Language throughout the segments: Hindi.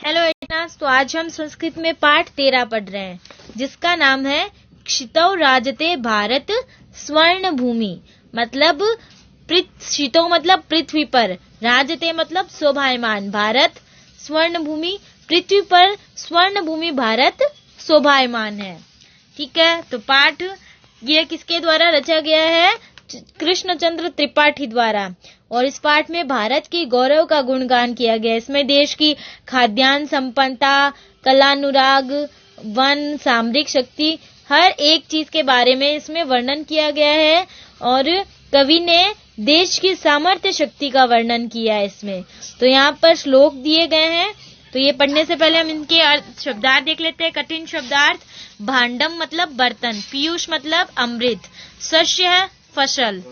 हेलो एटनास, तो आज हम संस्कृत में पाठ 13 पढ़ रहे हैं, जिसका नाम है क्षितौ राजते भारत स्वर्ण भूमि। मतलब क्षितौ मतलब पृथ्वी पर, राजते मतलब शोभायमान, भारत स्वर्ण भूमि, पृथ्वी पर स्वर्ण भूमि भारत शोभायमान है। ठीक है, तो पाठ ये किसके द्वारा रचा गया है? कृष्णचंद्र त्रिपाठी द्वारा। और इस पाठ में भारत की गौरव का गुणगान किया गया है। इसमें देश की खाद्यान्न संपन्नता, कलानुराग, वन, सामरिक शक्ति, हर एक चीज के बारे में इसमें वर्णन किया गया है। और कवि ने देश की सामर्थ्य शक्ति का वर्णन किया है इसमें। तो यहाँ पर श्लोक दिए गए हैं, तो ये पढ़ने से पहले हम इनके शब्दार्थ देख लेते हैं। कठिन शब्दार्थ: भांडम मतलब बर्तन, पीयूष मतलब अमृत, शस्य है फसल,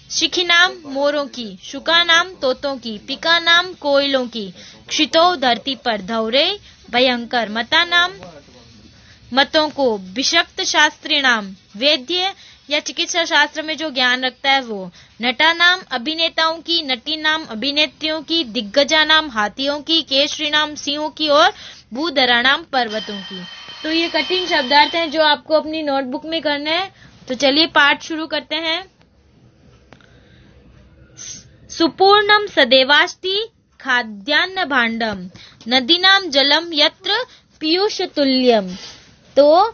शिखी नाम मोरों की, शुका नाम तोतों की, पिका नाम कोयलों की, क्षितो धरती पर, धौरे भयंकर, मता नाम मतों को, विषक्त शास्त्री नाम वैद्य या चिकित्सा शास्त्र में जो ज्ञान रखता है वो, नटा नाम अभिनेताओं की, नटी नाम अभिनेत्रियों की, दिग्गजा नाम हाथियों की, केशरी नाम सिंहों की और भूधरा नाम पर्वतों की। तो ये कठिन शब्दार्थ हैं जो आपको अपनी नोटबुक में करना है। तो चलिए पाठ शुरू करते हैं। सुपूर्णम सदैवास्ति खाद्यान्न भांडम, नदीनाम जलम यत्र पीयूष तुल्यम। तो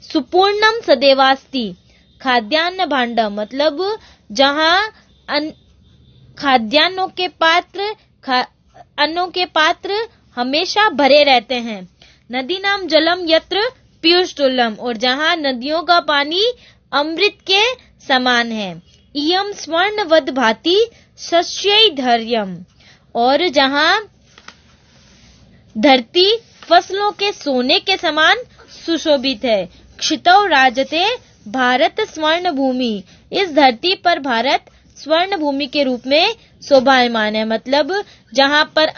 सुपूर्णम सदैवास्ति खाद्यान्न भांडम मतलब जहां खाद्यान्नों के पात्र, अन्नों के पात्र हमेशा भरे रहते हैं। नदी नाम जलम यत्र पीयूष तुल्यम, और जहां नदियों का पानी अमृत के समान है। इयम स्वर्णवद भाति शस्यै धैर्यम, और जहां धरती फसलों के सोने के समान सुशोभित है। क्षितौ राजते भारत स्वर्ण भूमि, इस धरती पर भारत स्वर्ण भूमि के रूप में शोभायमान है। मतलब जहां पर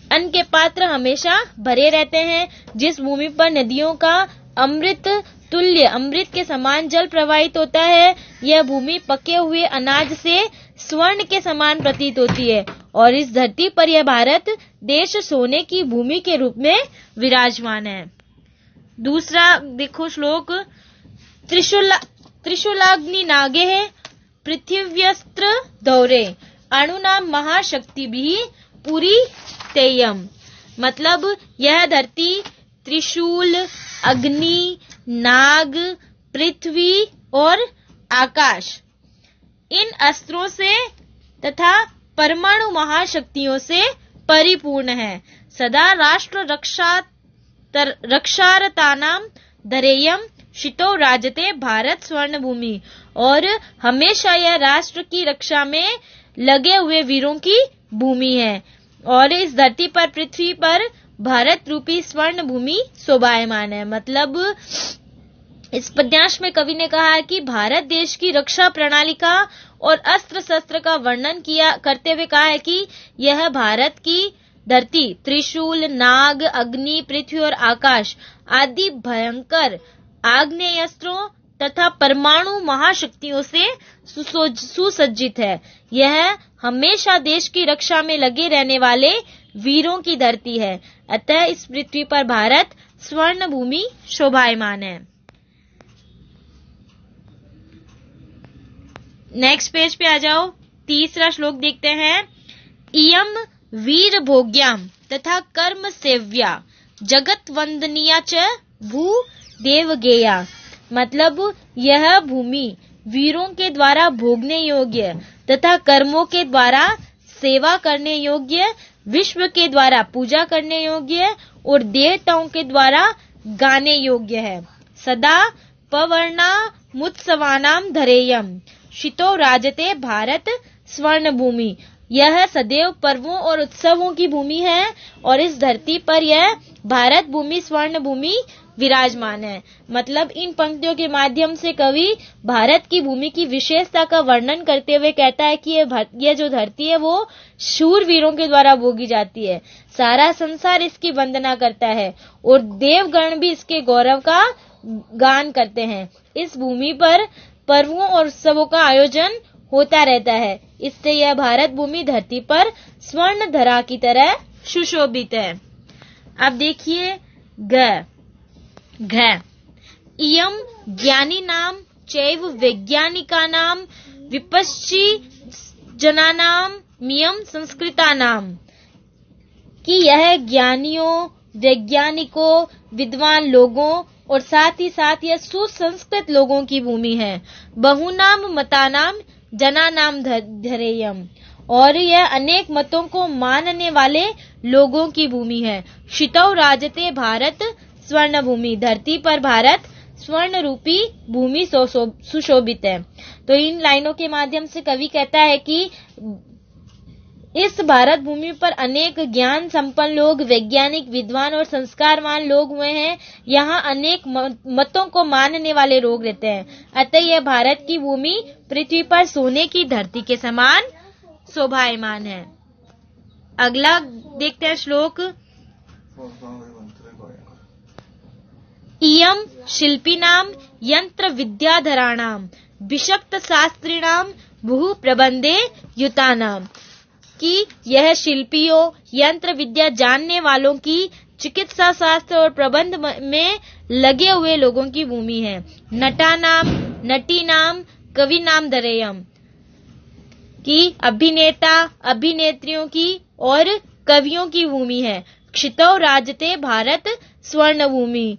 अन्न के पात्र हमेशा भरे रहते हैं, जिस भूमि पर नदियों का अमृत तुल्य, अमृत के समान जल प्रवाहित होता है, यह भूमि पके हुए अनाज से स्वर्ण के समान प्रतीत होती है। और इस धरती पर यह भारत देश सोने की भूमि के रूप में विराजमान है। दूसरा देखो श्लोक: त्रिशूलाग्नि नागे है पृथिव्यस्त्र धौरे, अणुनाम महाशक्ति भी पूरी तेयम। मतलब यह धरती त्रिशूल, अग्नि, नाग, पृथ्वी और आकाश, इन अस्त्रों से तथा परमाणु महाशक्तियों से परिपूर्ण है। सदा राष्ट्र रक्षारतानाम धरेयम क्षितौ राजते भारत स्वर्ण भूमि, और हमेशा यह राष्ट्र की रक्षा में लगे हुए वीरों की भूमि है। और इस धरती पर, पृथ्वी पर भारत रूपी स्वर्ण भूमि शोभायमान है। मतलब इस पद्यांश में कवि ने कहा है कि भारत देश की रक्षा प्रणाली का और अस्त्र शस्त्र का वर्णन करते हुए कहा है कि यह भारत की धरती त्रिशूल, नाग, अग्नि, पृथ्वी और आकाश आदि भयंकर आग्नेयास्त्रों तथा परमाणु महाशक्तियों से सुसज्जित है। यह हमेशा देश की रक्षा में लगे रहने वाले वीरों की धरती है। अतः इस पृथ्वी पर भारत स्वर्ण भूमि शोभायमान है। नेक्स्ट पेज पे आ जाओ। तीसरा श्लोक देखते हैं। इयम वीर भोग्याम तथा कर्म सेव्या जगत वंदनीया च भू देवगेया। मतलब यह भूमि वीरों के द्वारा भोगने योग्य तथा कर्मों के द्वारा सेवा करने योग्य, विश्व के द्वारा पूजा करने योग्य और देवताओं के द्वारा गाने योग्य है। सदा पवर्णा मुत्सवानाम धरेयम क्षितौ राजते भारत स्वर्ण भूमि। यह सदैव पर्वों और उत्सवों की भूमि है, और इस धरती पर यह भारत भूमि स्वर्ण भूमि विराजमान है। मतलब इन पंक्तियों के माध्यम से कवि भारत की भूमि की विशेषता का वर्णन करते हुए कहता है कि यह जो धरती है वो शूर वीरों के द्वारा भोगी जाती है। सारा संसार इसकी वंदना करता है और देवगण भी इसके गौरव का गान करते हैं। इस भूमि पर पर्वों और उत्सवों का आयोजन होता रहता है। इससे यह भारत भूमि धरती पर स्वर्ण धरा की तरह सुशोभित है। अब देखिए घ इयम ज्ञानी नाम चैव वैज्ञानिकानाम विपश्ची जनानाम मियम संस्कृतानाम, कि यह ज्ञानियों, वैज्ञानिकों, विद्वान लोगों और साथ ही साथ यह सुसंस्कृत लोगों की भूमि है। बहुनाम मतानाम जनानाम धरेयम, और यह अनेक मतों को मानने वाले लोगों की भूमि है। क्षितौ राजते भारत स्वर्ण भूमि, धरती पर भारत स्वर्ण रूपी भूमि सुशोभित है। तो इन लाइनों के माध्यम से कवि कहता है कि इस भारत भूमि पर अनेक ज्ञान संपन्न लोग, वैज्ञानिक, विद्वान और संस्कारवान लोग हुए हैं। यहाँ अनेक मतों को मानने वाले लोग रहते हैं। अतः यह भारत की भूमि पृथ्वी पर सोने की धरती के समान शोभायमान है। अगला देखते हैं श्लोक। इयम शिल्पिनाम यंत्र विद्याधराणाम विशक्त शास्त्रिणाम भू प्रबंधे युतानाम, कि यह शिल्पियों, यंत्र विद्या जानने वालों की, चिकित्सा शास्त्र और प्रबंध में लगे हुए लोगों की भूमि है। नटानाम नटी नाम कवि नाम धरेयम, की अभिनेता, अभिनेत्रियों की और कवियों की भूमि है। क्षितौ राजते भारत स्वर्ण भूमि,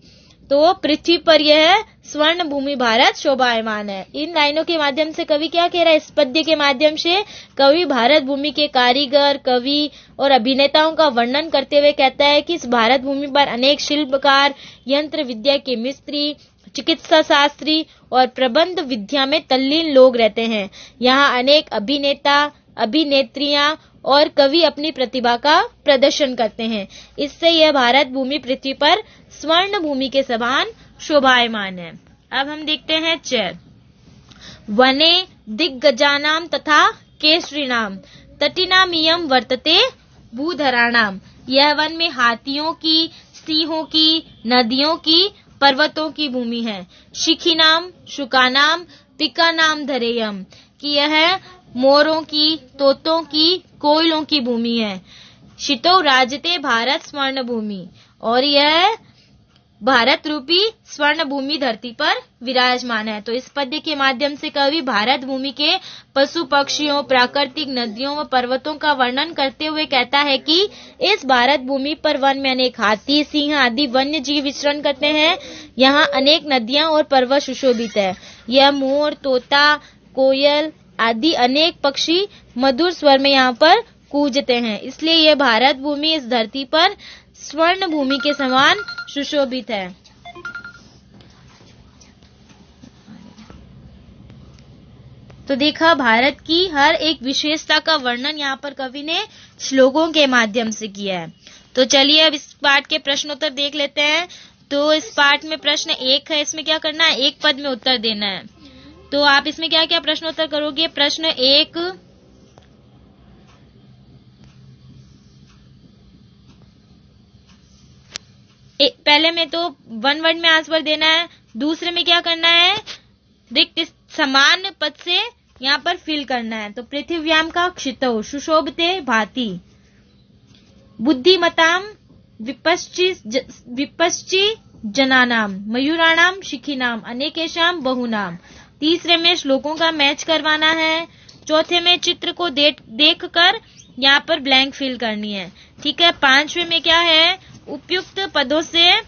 तो पृथ्वी पर यह स्वर्ण भूमि भारत शोभायमान है। इन लाइनों के माध्यम से कवि क्या कह रहा है? इस पद्य के माध्यम से कवि भारत भूमि के कारीगर, कवि और अभिनेताओं का वर्णन करते हुए कहता है कि इस भारत भूमि पर अनेक शिल्पकार, यंत्र विद्या के मिस्त्री, चिकित्सा शास्त्री और प्रबंध विद्या में तल्लीन लोग रहते हैं। यहाँ अनेक अभिनेता, अभिनेत्रियां और कवि अपनी प्रतिभा का प्रदर्शन करते हैं। इससे यह भारत भूमि पृथ्वी पर स्वर्ण भूमि के समान शोभायमान है। अब हम देखते हैं च वने दिग्गजानाम तथा केसरीनाम तटिनाम इयम वर्तते भूधराणाम, यह वन में हाथियों की, सिंहों की, नदियों की, पर्वतों की भूमि है। शिखिनाम शुकानाम पिकानाम धरेयम, कि यह मोरों की, तोतों की, कोयलों की भूमि है। शितो राजते भारत स्वर्ण भूमि, और यह भारत रूपी स्वर्ण भूमि धरती पर विराजमान है। तो इस पद्य के माध्यम से कवि भारत भूमि के पशु पक्षियों, प्राकृतिक नदियों व पर्वतों का वर्णन करते हुए कहता है कि इस भारत भूमि पर वन में अनेक हाथी, सिंह आदि वन्य जीव विचरण करते हैं। यहाँ अनेक नदियां और पर्वत सुशोभित है। यह मोर, तोता, कोयल आदि अनेक पक्षी मधुर स्वर में यहाँ पर कूजते हैं। इसलिए यह भारत भूमि इस धरती पर स्वर्ण भूमि के समान सुशोभित है। तो देखा, भारत की हर एक विशेषता का वर्णन यहाँ पर कवि ने श्लोकों के माध्यम से किया है। तो चलिए अब इस पाठ के प्रश्नोत्तर देख लेते हैं। तो इस पाठ में प्रश्न 1 है, इसमें क्या करना है? एक पद में उत्तर देना है। तो आप इसमें क्या क्या प्रश्नोत्तर करोगे? प्रश्न 1, पहले में तो 1 वर्ड में आंसर देना है। दूसरे में क्या करना है? रिक्त समान पद से यहाँ पर फिल करना है। तो पृथिव्याम का क्षितौ सुशोभते भाति, बुद्धिमताम विपश्ची जनानाम, मयूराणाम शिखिनाम, अनेकेशाम बहुनाम। तीसरे में श्लोकों का मैच करवाना है। चौथे में चित्र को देखकर यहाँ पर ब्लैंक फिल करनी है। ठीक है। 5वें में क्या है? उपयुक्त पदों से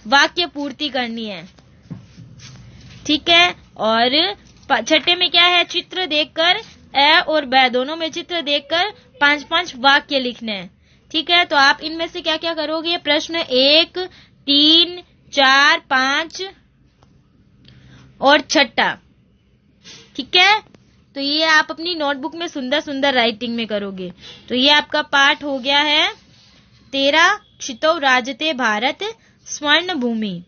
वाक्य पूर्ति करनी है। ठीक है। और 6ठे में क्या है? चित्र देखकर, ए और ब दोनों में चित्र देखकर 5-5 वाक्य लिखने हैं। ठीक है। तो आप इनमें से क्या क्या करोगे? प्रश्न 1, 3, 4, 5 और 6ठा। ठीक है। तो ये आप अपनी नोटबुक में सुंदर सुंदर राइटिंग में करोगे। तो ये आपका पाठ हो गया है 13, क्षितौ राजते भारत स्वर्ण भूमि।